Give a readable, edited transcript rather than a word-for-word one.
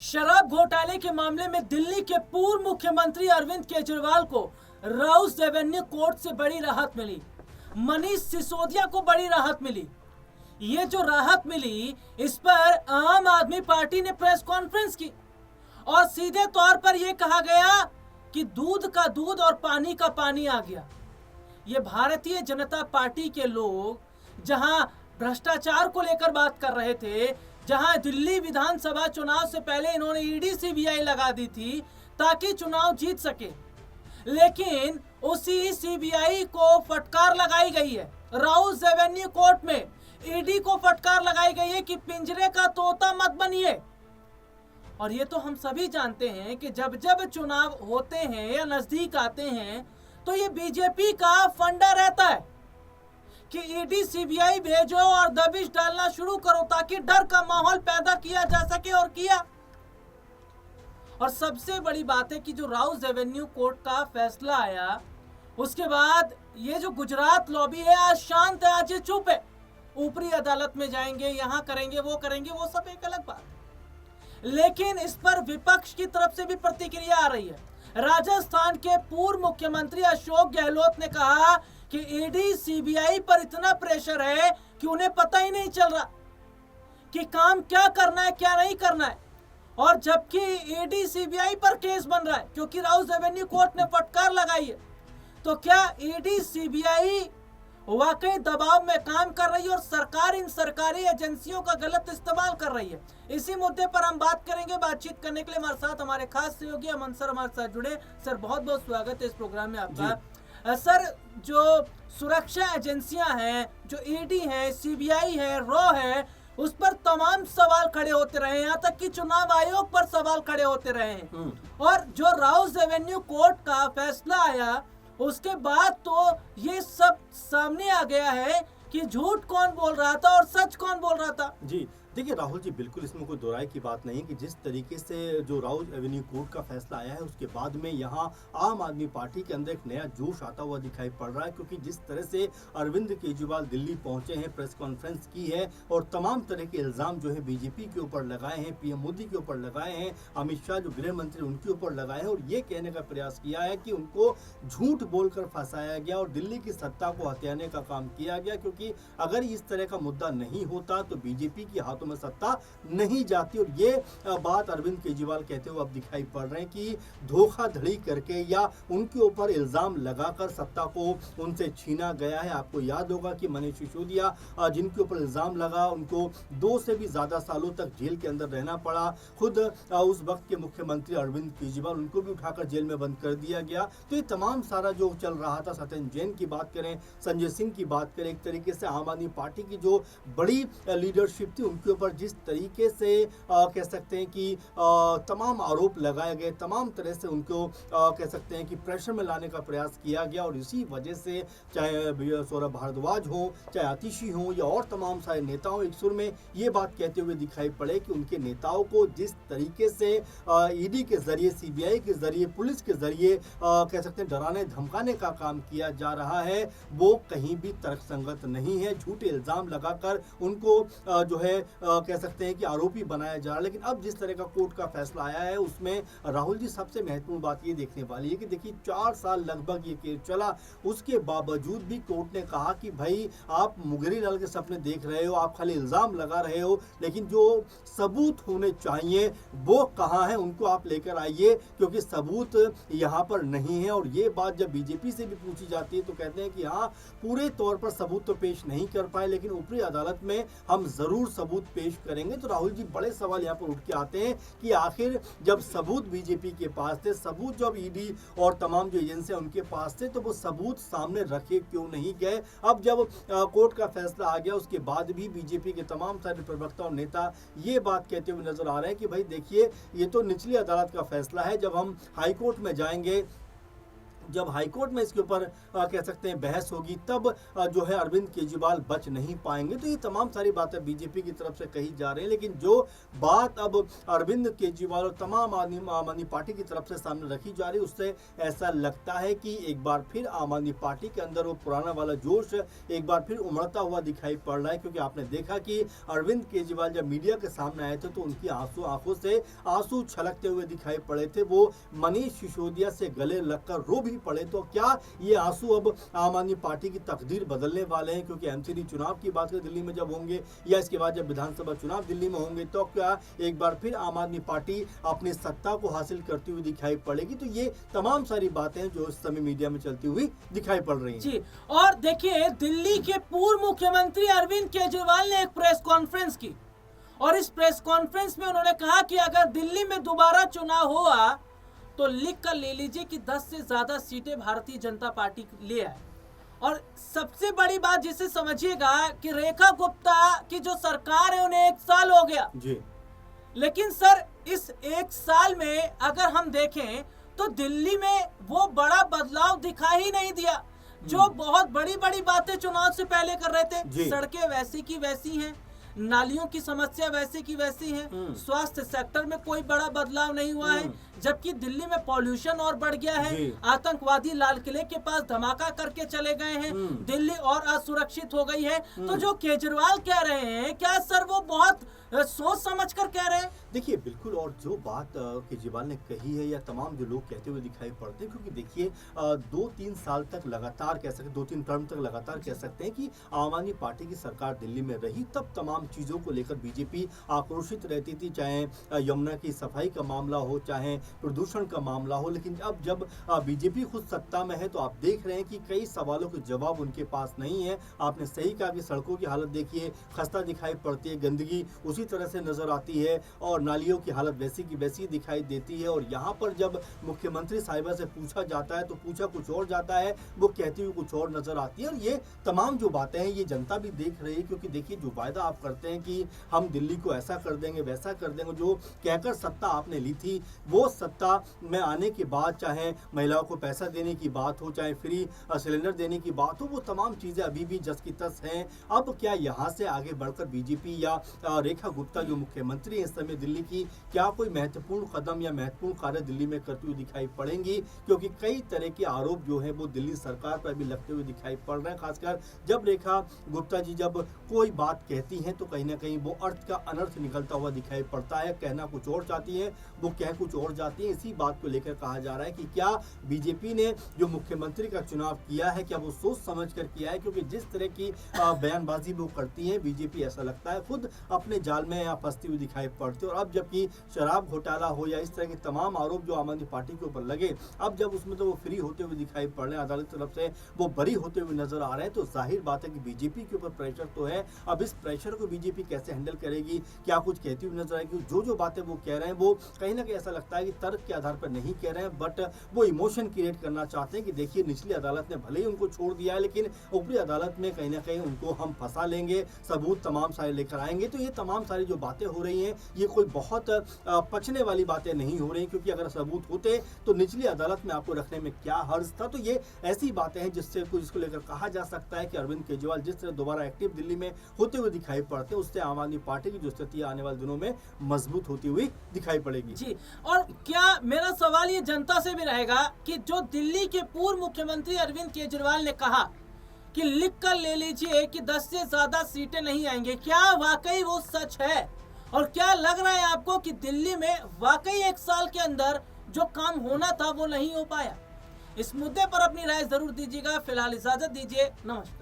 शराब घोटाले के मामले में दिल्ली के पूर्व मुख्यमंत्री अरविंद केजरीवाल को राउस रेवेन्यू कोर्ट से बड़ी राहत मिली। मनीष सिसोदिया को बड़ी राहत मिली। ये जो राहत मिली, इस पर आम आदमी पार्टी ने प्रेस कॉन्फ्रेंस की और सीधे तौर पर यह कहा गया कि दूध का दूध और पानी का पानी आ गया। ये भारतीय जनता पार्टी के लोग जहां भ्रष्टाचार को लेकर बात कर रहे थे, जहां दिल्ली विधानसभा चुनाव से पहले इन्होंने ईडी सीबीआई लगा दी थी ताकि चुनाव जीत सके, लेकिन उसी सीबीआई को फटकार लगाई गई है। राउस रेवेन्यू कोर्ट में ईडी को फटकार लगाई गई है कि पिंजरे का तोता मत बनिए। और ये तो हम सभी जानते हैं कि जब जब चुनाव होते हैं या नजदीक आते हैं तो ये बीजेपी का फंडा रहता है कि ईडी सीबीआई भेजो और दबिश डालना शुरू करो ताकि डर का माहौल पैदा किया जा सके, और किया। और सबसे बड़ी बात है कि जो राउस रेवेन्यू कोर्ट का फैसला आया, उसके बाद ये जो गुजरात लॉबी है आज शांत है, आज ये चुप है। ऊपरी अदालत में जाएंगे, यहां करेंगे, वो करेंगे, वो सब एक अलग बात है। लेकिन इस पर विपक्ष की तरफ से भी प्रतिक्रिया आ रही है। राजस्थान के पूर्व मुख्यमंत्री अशोक गहलोत ने कहा कि ईडी सीबीआई पर इतना प्रेशर है कि उन्हें पता ही नहीं चल रहा कि काम क्या करना है, क्या नहीं करना है। और जबकि ईडी सीबीआई पर केस बन रहा है क्योंकि राउस रेवेन्यू कोर्ट ने फटकार लगाई है, तो क्या ईडी सीबीआई वाकई दबाव में काम कर रही है और सरकार इन सरकारी एजेंसियों का गलत इस्तेमाल कर रही है? इसी मुद्दे पर हम बात करेंगे। बातचीत करने के लिए हमारे साथ हमारे खास सहयोगी अमन सर हमारे साथ जुड़े। सर, बहुत बहुत स्वागत है इस प्रोग्राम में आपका। सर, जो सुरक्षा एजेंसियां हैं, जो ईडी है, सीबीआई है, रॉ है, उस पर तमाम सवाल खड़े होते रहे, यहाँ तक कि चुनाव आयोग पर सवाल खड़े होते रहे हैं। और जो राउस रेवेन्यू कोर्ट का फैसला आया, उसके बाद तो ये सब सामने आ गया है कि झूठ कौन बोल रहा था और सच कौन बोल रहा था। जी देखिए राहुल जी, बिल्कुल इसमें कोई दोहराई की बात नहीं कि जिस तरीके से जो राउस रेवेन्यू कोर्ट का फैसला आया है, उसके बाद में यहाँ आम आदमी पार्टी के अंदर एक नया जोश आता हुआ दिखाई पड़ रहा है। क्योंकि जिस तरह से अरविंद केजरीवाल दिल्ली पहुंचे हैं, प्रेस कॉन्फ्रेंस की है और तमाम तरह के इल्ज़ाम जो है बीजेपी के ऊपर लगाए हैं, पीएम मोदी के ऊपर लगाए हैं, अमित शाह जो गृह मंत्री उनके ऊपर लगाए हैं, और ये कहने का प्रयास किया है कि उनको झूठ बोलकर फंसाया गया और दिल्ली की सत्ता को हथियाने का काम किया गया। क्योंकि अगर इस तरह का मुद्दा नहीं होता तो बीजेपी के हाथों में सत्ता नहीं जाती। और ये बात अरविंद केजरीवाल कहते हुए अब दिखाई पड़ रहे हैं कि धोखाधड़ी करके या उनके ऊपर इल्जाम लगाकर सत्ता को उनसे छीना गया है। आपको याद होगा कि मनीष सिसोदिया जिनके ऊपर इल्जाम लगा, उनको 2 से भी ज्यादा सालों तक जेल के अंदर रहना पड़ा। खुद उस वक्त के मुख्यमंत्री अरविंद केजरीवाल, उनको भी उठाकर जेल में बंद कर दिया गया। तो ये तमाम सारा जो चल रहा था, सत्येंद्र जैन की बात करें, संजय सिंह की बात करें, एक तरीके से आम आदमी पार्टी की जो बड़ी लीडरशिप थी उनके ऊपर जिस तरीके से कह सकते हैं कि तमाम आरोप लगाए गए, तमाम तरह से उनको कह सकते हैं कि प्रेशर में लाने का प्रयास किया गया। और इसी वजह से चाहे सौरभ भारद्वाज हो, चाहे आतिशी हो या और तमाम सारे नेताओं एक सुर में ये बात कहते हुए दिखाई पड़े कि उनके नेताओं को जिस तरीके से ईडी के जरिए, सीबीआई के जरिए, पुलिस के जरिए कह सकते हैं डराने धमकाने का काम किया जा रहा है, वो कहीं भी तर्कसंगत नहीं है। झूठे इल्जाम लगाकर उनको जो है कह सकते हैं कि आरोपी बनाया जा रहा है। लेकिन अब जिस तरह का कोर्ट का फैसला आया है, उसमें राहुल जी सबसे महत्वपूर्ण बात ये देखने वाली है कि देखिए 4 साल लगभग ये केस चला, उसके बावजूद भी कोर्ट ने कहा कि भाई आप मुगेरी लाल के सपने देख रहे हो, आप खाली इल्जाम लगा रहे हो, लेकिन जो सबूत होने चाहिए वो कहाँ है, उनको आप लेकर आइए, क्योंकि सबूत यहाँ पर नहीं है। और ये बात जब बीजेपी से भी पूछी जाती है तो कहते हैं कि हाँ, पूरे तौर पर सबूत तो पेश नहीं कर पाए, लेकिन ऊपरी अदालत में हम जरूर सबूत पेश करेंगे। तो राहुल जी, बड़े सवाल यहाँ पर उठ के आते हैं कि आखिर जब सबूत बीजेपी के पास थे, सबूत जब ईडी और तमाम जो एजेंसियां उनके पास थे, तो वो सबूत सामने रखे क्यों नहीं गए? अब जब कोर्ट का फैसला आ गया, उसके बाद भी बीजेपी के तमाम सारे प्रवक्ता और नेता ये बात कहते हुए नजर आ रहे हैं कि भाई देखिए, ये तो निचली अदालत का फैसला है, जब हम हाईकोर्ट में जाएंगे जब हाईकोर्ट में इसके ऊपर कह सकते हैं बहस होगी, तब जो है अरविंद केजरीवाल बच नहीं पाएंगे। तो ये तमाम सारी बातें बीजेपी की तरफ से कही जा रही है, लेकिन जो बात अब अरविंद केजरीवाल और तमाम आम आदमी पार्टी की तरफ से सामने रखी जा रही है, उससे ऐसा लगता है कि एक बार फिर आम आदमी पार्टी के अंदर वो पुराना वाला जोश एक बार फिर उमड़ता हुआ दिखाई पड़ रहा है। क्योंकि आपने देखा कि अरविंद केजरीवाल जब मीडिया के सामने आए थे तो उनकी आंखों से आंसू छलकते हुए दिखाई पड़े थे। वो मनीष सिसोदिया से गले लगकर रो भी पड़े। तो क्या ये आंसू अब आम आदमी पार्टी की तकदीर बदलने वाले हैं? क्योंकि एमसीडी चुनाव की बात करें दिल्ली में जब होंगे, या इसके बाद जब विधानसभा चुनाव दिल्ली में होंगे, तो क्या एक बार फिर आम आदमी पार्टी अपनी सत्ता को हासिल करती हुई दिखाई पड़ेगी? तो ये तमाम सारी बातें जो इस समय मीडिया में चलती हुई दिखाई पड़ रही हैं। जी, और देखिए, दिल्ली के पूर्व मुख्यमंत्री अरविंद केजरीवाल ने एक प्रेस कॉन्फ्रेंस की और इस प्रेस कॉन्फ्रेंस में उन्होंने कहा कि अगर दिल्ली में दोबारा चुनाव हुआ तो लिख कर ले लीजिए कि 10 से ज्यादा सीटें भारतीय जनता पार्टी ले आए। और सबसे बड़ी बात जिसे समझिएगा कि रेखा गुप्ता की जो सरकार है उन्हें 1 साल हो गया जी। लेकिन सर, इस 1 साल में अगर हम देखें तो दिल्ली में वो बड़ा बदलाव दिखाई ही नहीं दिया। जो बहुत बड़ी बड़ी बातें चुनाव से पहले कर रहे थे, सड़कें वैसी की वैसी हैं, नालियों की समस्या वैसे की वैसी है, स्वास्थ्य सेक्टर में कोई बड़ा बदलाव नहीं हुआ है, जबकि दिल्ली में पॉल्यूशन और बढ़ गया है, आतंकवादी लाल किले के पास धमाका करके चले गए हैं, दिल्ली और असुरक्षित हो गई है। तो जो केजरीवाल कह रहे हैं, क्या सर वो बहुत सोच समझ कर कह रहे हैं? देखिए, बिल्कुल। और जो बात केजरीवाल ने कही है या तमाम जो लोग कहते हुए दिखाई पड़ते हैं, क्योंकि देखिए 2-3 साल तक लगातार कह सकते, 2-3 टर्म तक लगातार कह सकते हैं कि आम आदमी पार्टी की सरकार दिल्ली में रही, तब तमाम चीज़ों को लेकर बीजेपी आक्रोशित रहती थी, चाहे यमुना की सफाई का मामला हो, चाहे प्रदूषण का मामला हो। लेकिन अब जब बीजेपी खुद सत्ता में है तो आप देख रहे हैं कि कई सवालों के जवाब उनके पास नहीं है। आपने सही कहा कि सड़कों की हालत देखिए, खस्ता दिखाई पड़ती है, गंदगी उसी तरह से नजर आती है और नालियों की हालत वैसी की वैसी दिखाई देती है। और यहाँ पर जब मुख्यमंत्री साहिबा से पूछा जाता है तो पूछा कुछ और जाता है, वो कहती हुई कुछ और नजर आती है। और ये तमाम जो बातें हैं ये जनता भी देख रही है, क्योंकि देखिए जो वायदा आप करते हैं कि हम दिल्ली को ऐसा कर देंगे वैसा कर देंगे, जो कहकर सत्ता आपने ली थी, वो सत्ता में आने के बाद चाहे महिलाओं को पैसा देने की बात हो, चाहे फ्री सिलेंडर देने की बात हो, वो तमाम चीजें अभी भी जस की तस हैं। अब क्या यहाँ से आगे बढ़कर बीजेपी या रेखा गुप्ता जो मुख्यमंत्री है इस समय दिल्ली की, क्या कोई महत्वपूर्ण कदम या महत्वपूर्ण कार्य दिल्ली में करती हुई दिखाई पड़ेंगी? क्योंकि कई तरह के आरोप जो है वो दिल्ली सरकार पर भी लगते हुए दिखाई पड़ रहे हैं। खासकर जब रेखा गुप्ता जी जब कोई बात कहती हैं तो कहीं ना कहीं वो अर्थ का अनर्थ निकलता हुआ दिखाई पड़ता है। कहना कुछ और चाहती है, वो कह कुछ और जाती है। इसी बात को लेकर कहा जा रहा है कि क्या बीजेपी ने जो मुख्यमंत्री का चुनाव किया है, क्या वो सोच समझ कर किया है? क्योंकि जिस तरह की बयानबाजी वो करती है बीजेपी, ऐसा लगता है खुद अपने जाल में या फंसती हुई दिखाई पड़ती है। और अब जबकि शराब घोटाला हो या इस तरह के तमाम आरोप जो आम आदमी पार्टी के ऊपर लगे, अब जब उसमें तो वो फ्री होते हुए दिखाई पड़ रहे हैं, अदालत की तरफ से वो बरी होते हुए नजर आ रहे हैं, तो जाहिर बात है कि बीजेपी के ऊपर प्रेशर तो है। अब इस प्रेशर को बीजेपी कैसे हैंडल करेगी, क्या कुछ कहती हुई नजर आएगी? जो बातें वो कह रहे हैं वो कहीं ना कहीं ऐसा लगता है कि तर्क के आधार पर नहीं कह रहे हैं, बट वो इमोशन क्रिएट करना चाहते हैं कि देखिए निचली अदालत ने भले ही उनको छोड़ दिया है, लेकिन ऊपरी अदालत में कहीं ना कहीं उनको हम फंसा लेंगे, सबूत तमाम सारे लेकर आएंगे। तो ये तमाम सारी जो बातें हो रही हैं ये कोई बहुत पचने वाली बातें नहीं हो रही, क्योंकि अगर सबूत होते तो निचली अदालत में आपको रखने में क्या हर्ज था? तो ये ऐसी बातें हैं जिसको लेकर कहा जा सकता है कि अरविंद केजरीवाल जिस तरह दोबारा एक्टिव दिल्ली में होते हुए दिखाई पड़ते हैं, उससे आम आदमी पार्टी की जो स्थिति आने वाले दिनों में मजबूत होती हुई दिखाई पड़ेगी। जी, और क्या मेरा सवाल ये जनता से भी रहेगा कि जो दिल्ली के पूर्व मुख्यमंत्री अरविंद केजरीवाल ने कहा कि लिख कर ले लीजिए कि 10 से ज्यादा सीटें नहीं आएंगे, क्या वाकई वो सच है? और क्या लग रहा है आपको कि दिल्ली में वाकई 1 साल के अंदर जो काम होना था वो नहीं हो पाया? इस मुद्दे पर अपनी राय जरूर दीजिएगा। फिलहाल इजाजत दीजिए, नमस्कार।